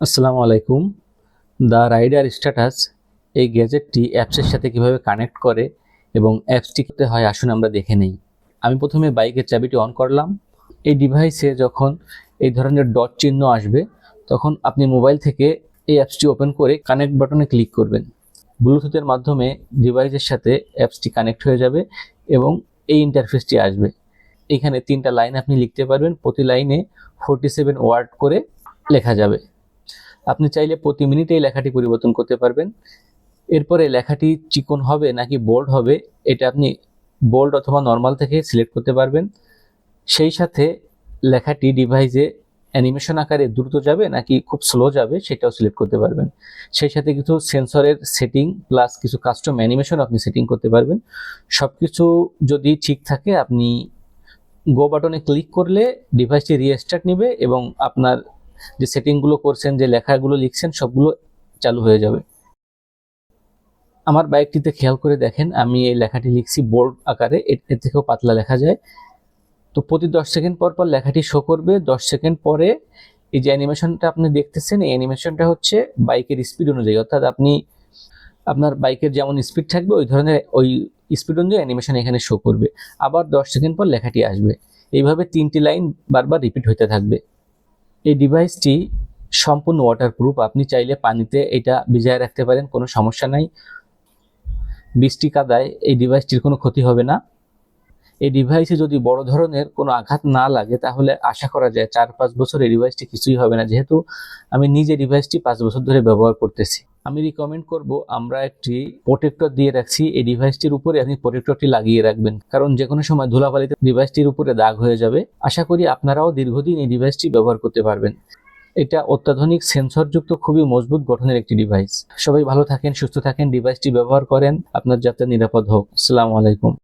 আসসালামু আলাইকুম। The rider status এই গ্যাজেটটি অ্যাপসের সাথে কিভাবে কানেক্ট করে এবং অ্যাপসটি করতে হয় আসুন আমরা দেখে নেই। আমি প্রথমে বাইকের চাবিটি অন করলাম। এই ডিভাইসে যখন এই ধরনের ডট চিহ্ন আসবে তখন আপনি মোবাইল থেকে এই অ্যাপসটি ওপেন করে কানেক্ট বাটনে ক্লিক করবেন। ব্লুটুথের মাধ্যমে ডিভাইসের সাথে অ্যাপসটি কানেক্ট হয়ে যাবে এবং এই ইন্টারফেসটি আসবে। এখানে 3টা লাইন আপনি লিখতে পারবেন, প্রতি লাইনে 47 ওয়ার্ড করে লেখা যাবে। আপনি চাইলে প্রতি মিনিটে এই লেখাটি পরিবর্তন করতে পারবেন। এরপরে লেখাটি চিকন হবে নাকি বোল্ড হবে এটা আপনি বোল্ড অথবা নর্মাল থেকে সিলেক্ট করতে পারবেন। সেই সাথে লেখাটি ডিভাইসে অ্যানিমেশন আকারে দ্রুত যাবে নাকি খুব স্লো যাবে সেটাও সিলেক্ট করতে পারবেন। সেই সাথে কিছু সেন্সরের সেটিং প্লাস কিছু কাস্টম অ্যানিমেশন আপনি সেটিং করতে পারবেন। সব কিছু যদি ঠিক থাকে আপনি গো বাটনে ক্লিক করলে ডিভাইসটি রিস্টার্ট নেবে এবং আপনার যে সেটিংগুলো করছেন, যে লেখাগুলো লিখছেন সবগুলো চালু হয়ে যাবে। আমার বাইকটিতে খেয়াল করে দেখেন আমি এই লেখাটি লিখছি বোল্ড আকারে, এর থেকেও পাতলা লেখা যায়। তো প্রতি 10 সেকেন্ড পর পর লেখাটি শো করবে। 10 সেকেন্ড পরে এই যে অ্যানিমেশনটা আপনি দেখতেছেন এই অ্যানিমেশনটা হচ্ছে বাইকের স্পিড অনুযায়ী, অর্থাৎ আপনি আপনার বাইকের যেমন স্পিড থাকবে ওই ধরনের ওই স্পিড অনুযায়ী অ্যানিমেশন এখানে শো করবে। আবার 10 সেকেন্ড পর লেখাটি আসবে। এইভাবে 3টি লাইন বারবার রিপিট হতে থাকবে। এই ডিভাইসটি সম্পূর্ণ ওয়াটারপ্রুফ। আপনি চাইলে পানিতে এটা ভিজায় রাখতে পারেন, কোনো সমস্যা নাই। বৃষ্টি কাদায় এই ডিভাইসটির কোনো ক্ষতি হবে না। এই ডিভাইসে যদি বড় ধরনের কোনো আঘাত না লাগে তাহলে আশা করা যায় 4-5 বছর এই ডিভাইসটি কিছুই হবে না, যেহেতু আমি নিজে ডিভাইসটি 5 বছর ধরে ব্যবহার করতেছি। আমি রিকমেন্ড করব আমরা একটি প্রোটেক্টর দিয়ে রাখছি, এই ডিভাইসটির উপরে আপনি প্রোটেক্টরটি লাগিয়ে রাখবেন, কারণ যে কোনো সময় ধুলাবালিতে ডিভাইসটির উপরে দাগ হয়ে যাবে। আশা করি আপনারাও দীর্ঘদিন এই ডিভাইসটি ব্যবহার করতে পারবেন। এটা অত্যাধুনিক সেন্সরযুক্ত খুবই মজবুত গঠনের একটি ডিভাইস। সবাই ভালো থাকেন, সুস্থ থাকেন, ডিভাইসটি ব্যবহার করেন, আপনার যাত্রা নিরাপদ হোক। আসসালামু আলাইকুম।